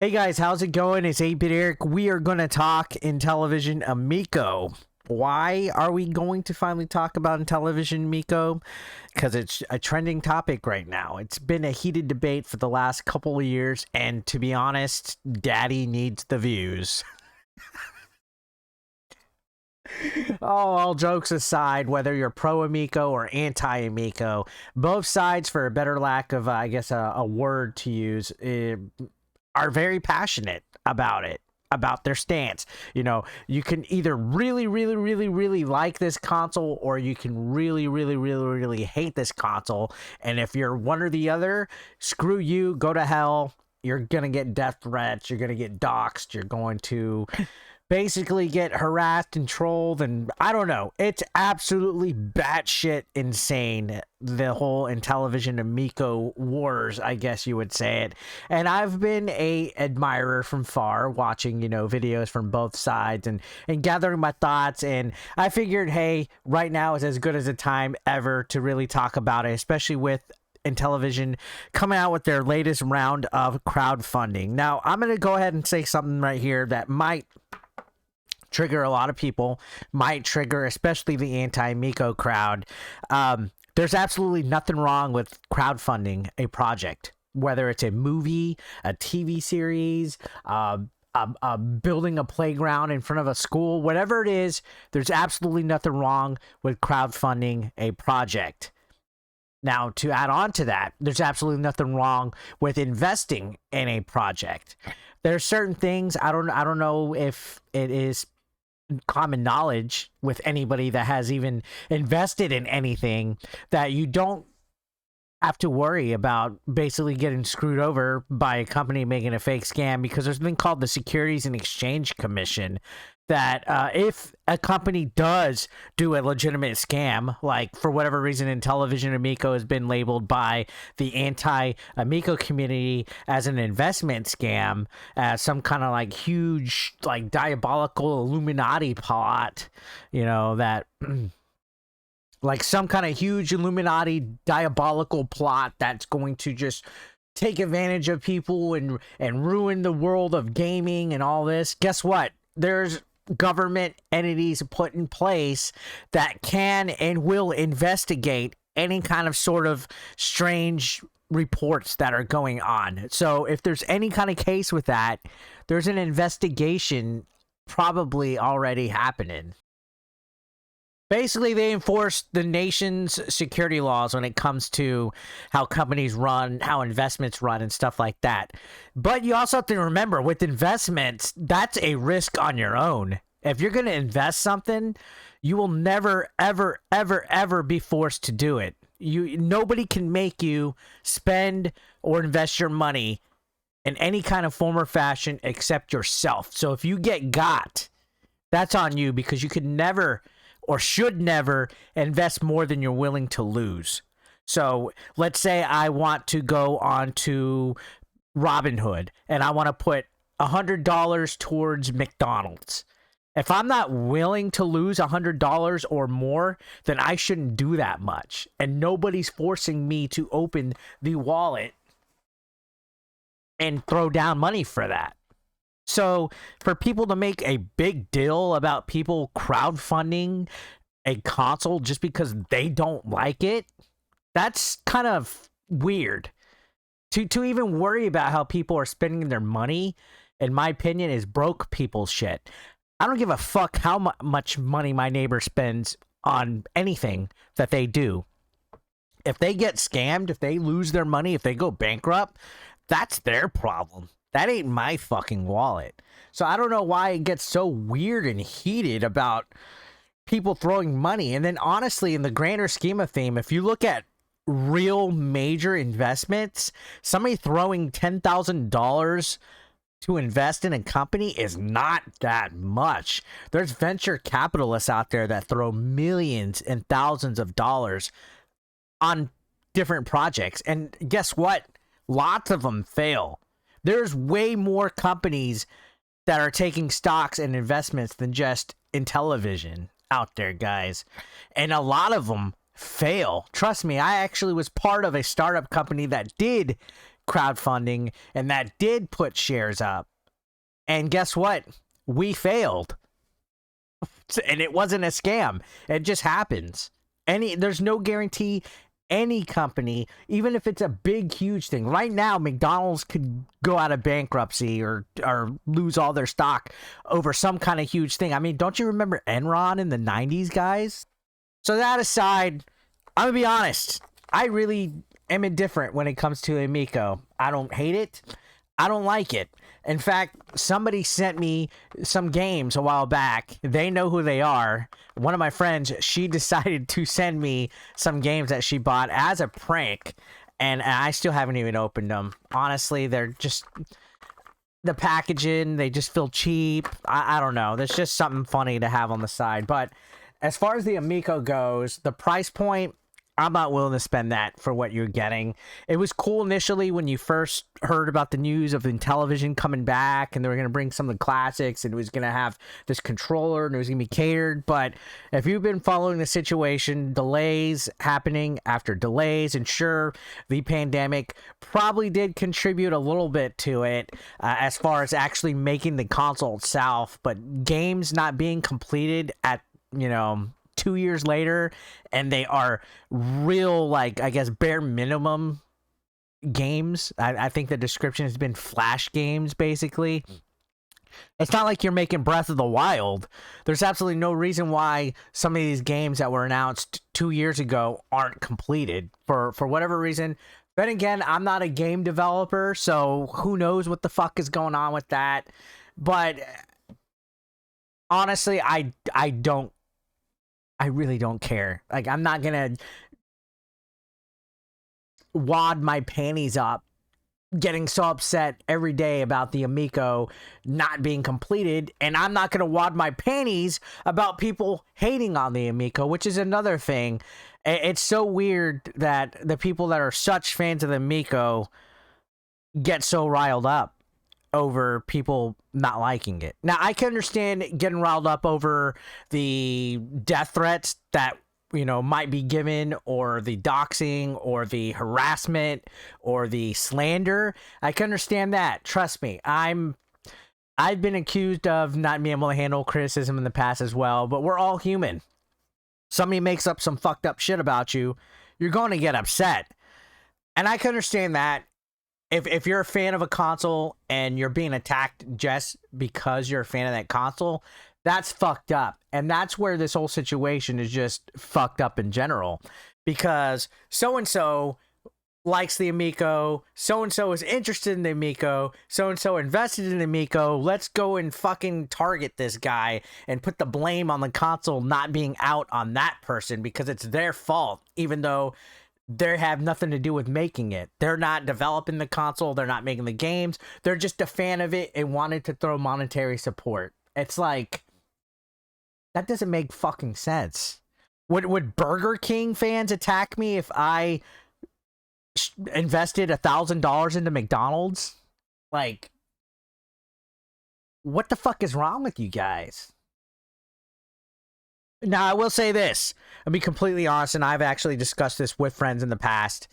Hey guys, how's it going? It's 8-Bit Eric. We are going to talk Intellivision Amico. Why are we going to finally talk about Intellivision Amico? Because it's a trending topic right now. It's been a heated debate for the last couple of years, and to be honest, Daddy needs the views. All jokes aside, whether you're pro Amico or anti Amico, both sides, for a better lack of, I guess, a word to use, are very passionate about it, about their stance. You know, you can either really like this console, or you can really hate this console. And if you're one or the other, screw you, go to hell. You're gonna get death threats, you're gonna get doxxed, you're going to basically get harassed and trolled, and I don't know. It's absolutely batshit insane, the whole Intellivision Amico wars, I guess you would say it. And I've been a admirer from far, watching, you know, videos from both sides and gathering my thoughts, and I figured, hey, right now is as good as a time ever to really talk about it, especially with Intellivision coming out with their latest round of crowdfunding. Now, I'm going to go ahead and say something right here that might trigger a lot of people, might trigger especially the anti-Amico crowd. There's absolutely nothing wrong with crowdfunding a project, whether it's a movie, a TV series, building a playground in front of a school, whatever it is. There's absolutely nothing wrong with crowdfunding a project. Now, to add on to that, there's absolutely nothing wrong with investing in a project. There's certain things, I don't know if it is common knowledge with anybody that has even invested in anything, that you don't have to worry about basically getting screwed over by a company making a fake scam, because there's something called the Securities and Exchange Commission that if a company does do a legitimate scam, like for whatever reason Intellivision Amico has been labeled by the anti-Amico community as an investment scam, as some kind of like huge, like diabolical Illuminati plot, you know, that like some kind of huge Illuminati diabolical plot that's going to just take advantage of people and ruin the world of gaming and all this. Guess what? There's government entities put in place that can and will investigate any kind of sort of strange reports that are going on. So if there's any kind of case with that, there's an investigation probably already happening. Basically, they enforce the nation's security laws when it comes to how companies run, how investments run, and stuff like that. But you also have to remember, with investments, that's a risk on your own. If you're going to invest something, you will never, ever be forced to do it. Nobody can make you spend or invest your money in any kind of form or fashion except yourself. So if you get got, that's on you, because you could never or should never invest more than you're willing to lose. So let's say I want to go on to Robinhood and I want to put $100 towards McDonald's. If I'm not willing to lose $100 or more, then I shouldn't do that much. And nobody's forcing me to open the wallet and throw down money for that. So for people to make a big deal about people crowdfunding a console just because they don't like it, that's kind of weird. To even worry about how people are spending their money, in my opinion, is broke people shit. I don't give a fuck how much money my neighbor spends on anything that they do. If they get scammed, if they lose their money, if they go bankrupt, that's their problem. That ain't my fucking wallet. So I don't know why it gets so weird and heated about people throwing money. And then honestly, in the grander scheme of things, if you look at real major investments, somebody throwing $10,000 to invest in a company is not that much. There's venture capitalists out there that throw millions and thousands of dollars on different projects. And guess what? Lots of them fail. There's way more companies that are taking stocks and investments than just Intellivision out there, guys. And a lot of them fail. Trust me, I actually was part of a startup company that did crowdfunding, and that did put shares up. And guess what? We failed. And it wasn't a scam. It just happens. There's no guarantee any company, even if it's a big, huge thing. Right now, McDonald's could go out of bankruptcy or lose all their stock over some kind of huge thing. I mean, don't you remember Enron in the 90s, guys? So that aside, I'm going to be honest. I really am indifferent when it comes to Amico. I don't hate it. I don't like it. In fact, somebody sent me some games a while back. They know who they are. One of my friends, she decided to send me some games that she bought as a prank, and I still haven't even opened them. Honestly, they're just... the packaging, they just feel cheap. I don't know. There's just something funny to have on the side. But as far as the Amico goes, the price point, I'm not willing to spend that for what you're getting. It was cool initially when you first heard about the news of Intellivision coming back and they were going to bring some of the classics and it was going to have this controller and it was going to be catered. But if you've been following the situation, delays happening after delays, and sure, the pandemic probably did contribute a little bit to it as far as actually making the console itself. But games not being completed at, 2 years later, and they are real, like, I guess, bare minimum games. I think the description has been flash games, basically. It's not like you're making Breath of the Wild. There's absolutely no reason why some of these games that were announced 2 years ago aren't completed for whatever reason. Then again, I'm not a game developer, so who knows what the fuck is going on with that. But honestly, I really don't care. Like, I'm not gonna wad my panties up getting so upset every day about the Amico not being completed, and I'm not gonna wad my panties about people hating on the Amico, which is another thing. It's so weird that the people that are such fans of the Amico get so riled up over people not liking it. Now, I can understand getting riled up over the death threats that, might be given, or the doxing, or the harassment, or the slander. I can understand that. Trust me. I've been accused of not being able to handle criticism in the past as well, but we're all human. Somebody makes up some fucked up shit about you, you're going to get upset. And I can understand that. If you're a fan of a console and you're being attacked just because you're a fan of that console, that's fucked up. And that's where this whole situation is just fucked up in general. Because so-and-so likes the Amico, so-and-so is interested in the Amico, so-and-so invested in the Amico, let's go and fucking target this guy and put the blame on the console not being out on that person because it's their fault, even though they have nothing to do with making it. They're not developing the console. They're not making the games. They're just a fan of it and wanted to throw monetary support. It's like, that doesn't make fucking sense. Would Burger King fans attack me if I invested $1,000 into McDonald's? Like, what the fuck is wrong with you guys? Now, I will say this. I'll be completely honest, and I've actually discussed this with friends in the past.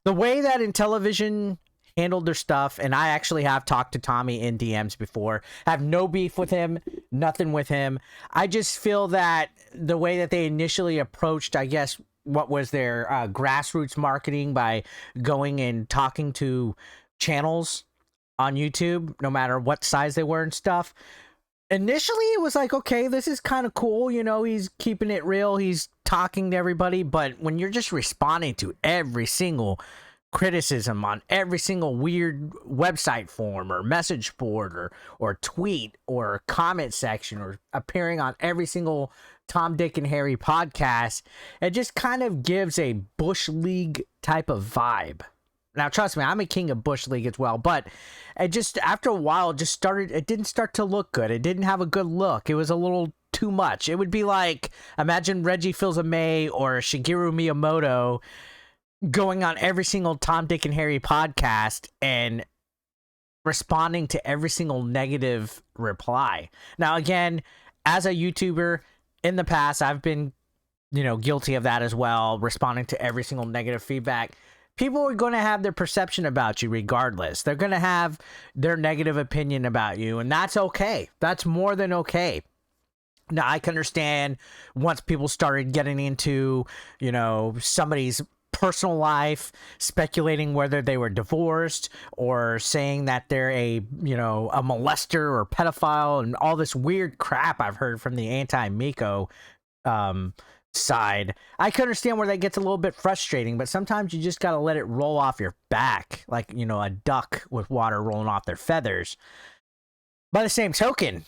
The way that Intellivision handled their stuff, and I actually have talked to Tommy in DMs before. I have no beef with him, nothing with him. I just feel that the way that they initially approached, I guess, what was their grassroots marketing by going and talking to channels on YouTube, no matter what size they were and stuff. Initially, it was like, okay, this is kind of cool. He's keeping it real. He's talking to everybody. But when you're just responding to every single criticism on every single weird website form or message board or tweet or comment section or appearing on every single Tom, Dick, and Harry podcast, it just kind of gives a Bush League type of vibe. Now, trust me, I'm a king of Bush League as well, but it just, after a while, it didn't start to look good. It didn't have a good look. It was a little too much. It would be like, imagine Reggie Fils-Aimé or Shigeru Miyamoto going on every single Tom, Dick, and Harry podcast and responding to every single negative reply. Now, again, as a YouTuber, in the past, I've been, guilty of that as well, responding to every single negative feedback. people are going to have their perception about you regardless. They're going to have their negative opinion about you, and that's okay. That's more than okay. Now, I can understand once people started getting into, you know, somebody's personal life, speculating whether they were divorced or saying that they're a, you know, a molester or pedophile and all this weird crap I've heard from the anti-Amico side. I can understand where that gets a little bit frustrating, but sometimes you just got to let it roll off your back like, you know, a duck with water rolling off their feathers. By the same token,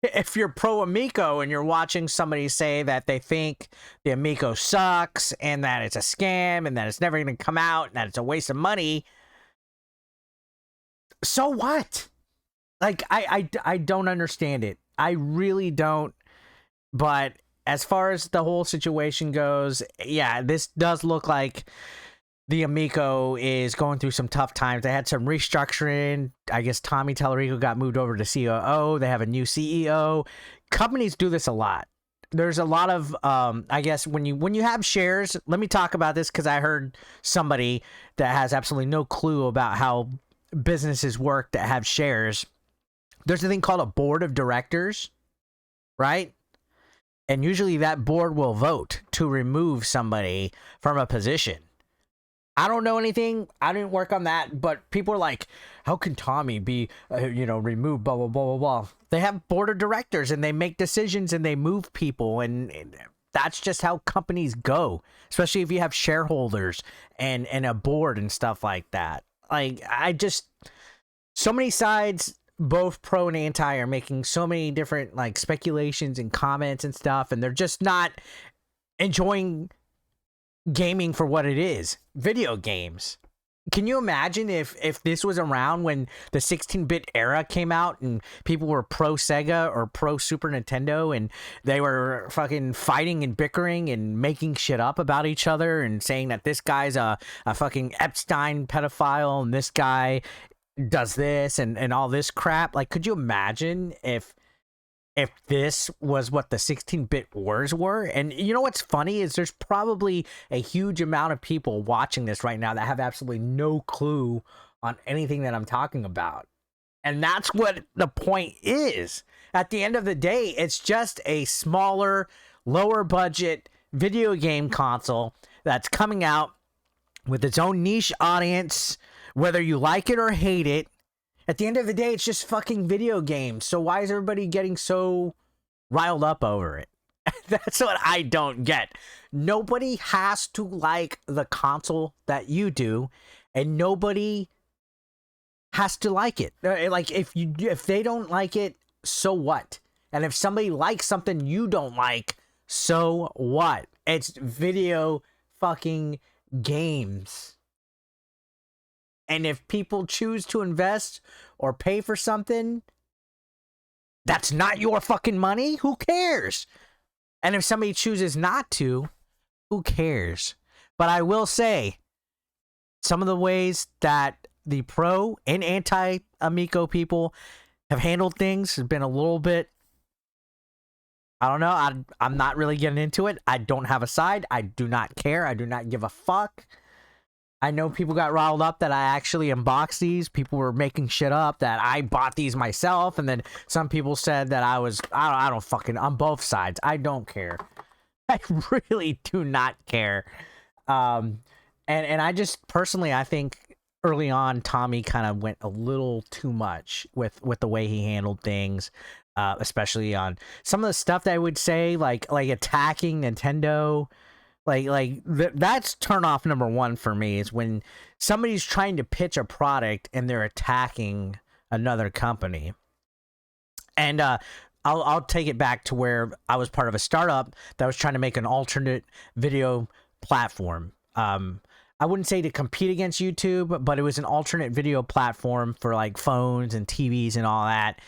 if you're pro Amico and you're watching somebody say that they think the Amico sucks and that it's a scam and that it's never going to come out and that it's a waste of money, so what? Like, I don't understand it. I really don't. But as far as the whole situation goes, yeah, this does look like the Amico is going through some tough times. They had some restructuring. I guess Tommy Tallarico got moved over to COO. They have a new CEO. Companies do this a lot. There's a lot of, I guess, when you have shares, let me talk about this because I heard somebody that has absolutely no clue about how businesses work that have shares. There's a thing called a board of directors, right? And usually that board will vote to remove somebody from a position. I don't know anything. I didn't work on that, but people are like, how can Tommy be, you know, removed, blah, blah, blah, blah, blah. They have board of directors and they make decisions and they move people. And that's just how companies go, especially if you have shareholders and a board and stuff like that. Like, so many sides, both pro and anti, are making so many different like speculations and comments and stuff. And they're just not enjoying gaming for what it is. Video games. Can you imagine if this was around when the 16-bit era came out and people were pro Sega or pro Super Nintendo and they were fucking fighting and bickering and making shit up about each other and saying that this guy's a fucking Epstein pedophile and this guy does this and all this crap? Like, could you imagine if this was what the 16-bit wars were? And you know what's funny is there's probably a huge amount of people watching this right now that have absolutely no clue on anything that I'm talking about. And that's what the point is. At the end of the day, it's just a smaller, lower budget video game console that's coming out with its own niche audience, whether you like it or hate it. At the end of the day, it's just fucking video games. So why is everybody getting so riled up over it? That's what I don't get. Nobody has to like the console that you do, and nobody has to like it. Like, if they don't like it, so what? And if somebody likes something you don't like, so what? It's video fucking games. And if people choose to invest or pay for something that's not your fucking money, who cares? And if somebody chooses not to, who cares? But I will say, some of the ways that the pro and anti-Amico people have handled things has been a little bit, I don't know, I'm not really getting into it. I don't have a side. I do not care. I do not give a fuck. I know people got riled up that I actually unboxed these. People were making shit up that I bought these myself. And then some people said that I don't fucking, on both sides. I don't care. I really do not care. And I just, personally, I think early on, Tommy kind of went a little too much with the way he handled things. Especially on some of the stuff that I would say, like attacking Nintendo. That's turn off number one for me, is when somebody's trying to pitch a product and they're attacking another company. And I'll take it back to where I was part of a startup that was trying to make an alternate video platform. I wouldn't say to compete against YouTube, but it was an alternate video platform for like phones and TVs and all that.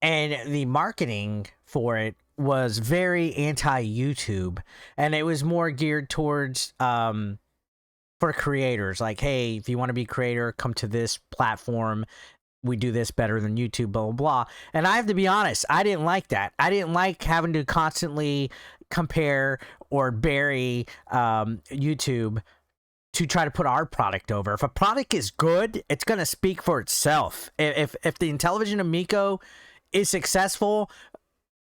And the marketing for it was very anti-YouTube, and it was more geared towards for creators. Like, hey, if you want to be a creator, come to this platform. We do this better than YouTube, blah, blah, blah. And I have to be honest, I didn't like that. I didn't like having to constantly compare or bury YouTube to try to put our product over. If a product is good, it's going to speak for itself. If the Intellivision Amico is successful,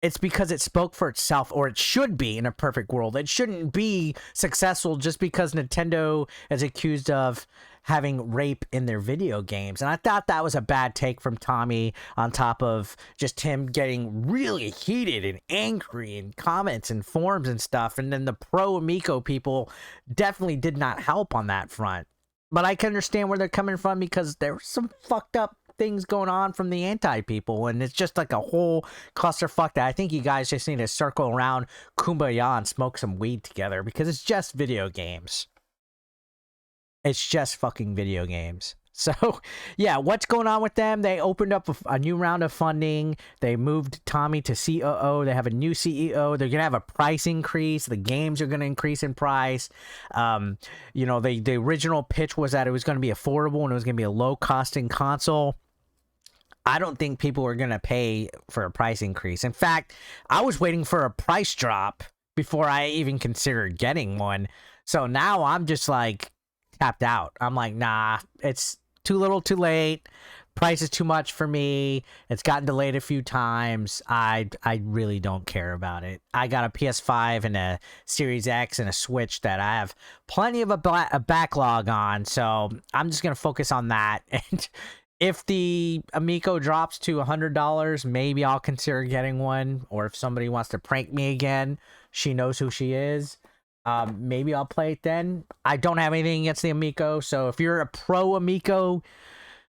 it's because it spoke for itself, or it should be in a perfect world. It shouldn't be successful just because Nintendo is accused of having rape in their video games. And I thought that was a bad take from Tommy, on top of just him getting really heated and angry in comments and forums and stuff. And then the pro Amico people definitely did not help on that front. But I can understand where they're coming from, because there were some fucked up things going on from the anti people, and it's just like a whole clusterfuck that I think you guys just need to circle around kumbaya and smoke some weed together, because it's just video games. It's just fucking video games. So yeah, what's going on with them? They opened up a new round of funding. They moved Tommy to COO. They have a new CEO. They're gonna have a price increase. The games are gonna increase in price. You know, the original pitch was that it was gonna be affordable and it was gonna be a low costing console. I don't think people are going to pay for a price increase. In fact, I was waiting for a price drop before I even considered getting one. So now I'm just like tapped out. I'm like, nah, it's too little too late. Price is too much for me. It's gotten delayed a few times. I really don't care about it. I got a PS5 and a Series X and a Switch that I have plenty of a backlog on. So I'm just going to focus on that. And if the Amico drops to $100, maybe I'll consider getting one. Or if somebody wants to prank me again, she knows who she is. Maybe I'll play it then. I don't have anything against the Amico. So if you're a pro Amico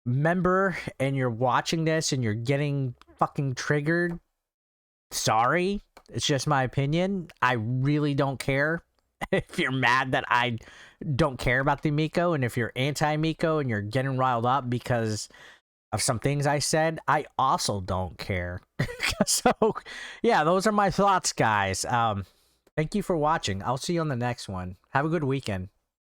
member and you're watching this and you're getting fucking triggered, sorry. It's just my opinion. I really don't care. If you're mad that I don't care about the Amico, and if you're anti-Amico and you're getting riled up because of some things I said, I also don't care. So yeah, those are my thoughts, guys. Thank you for watching. I'll see you on the next one. Have a good weekend.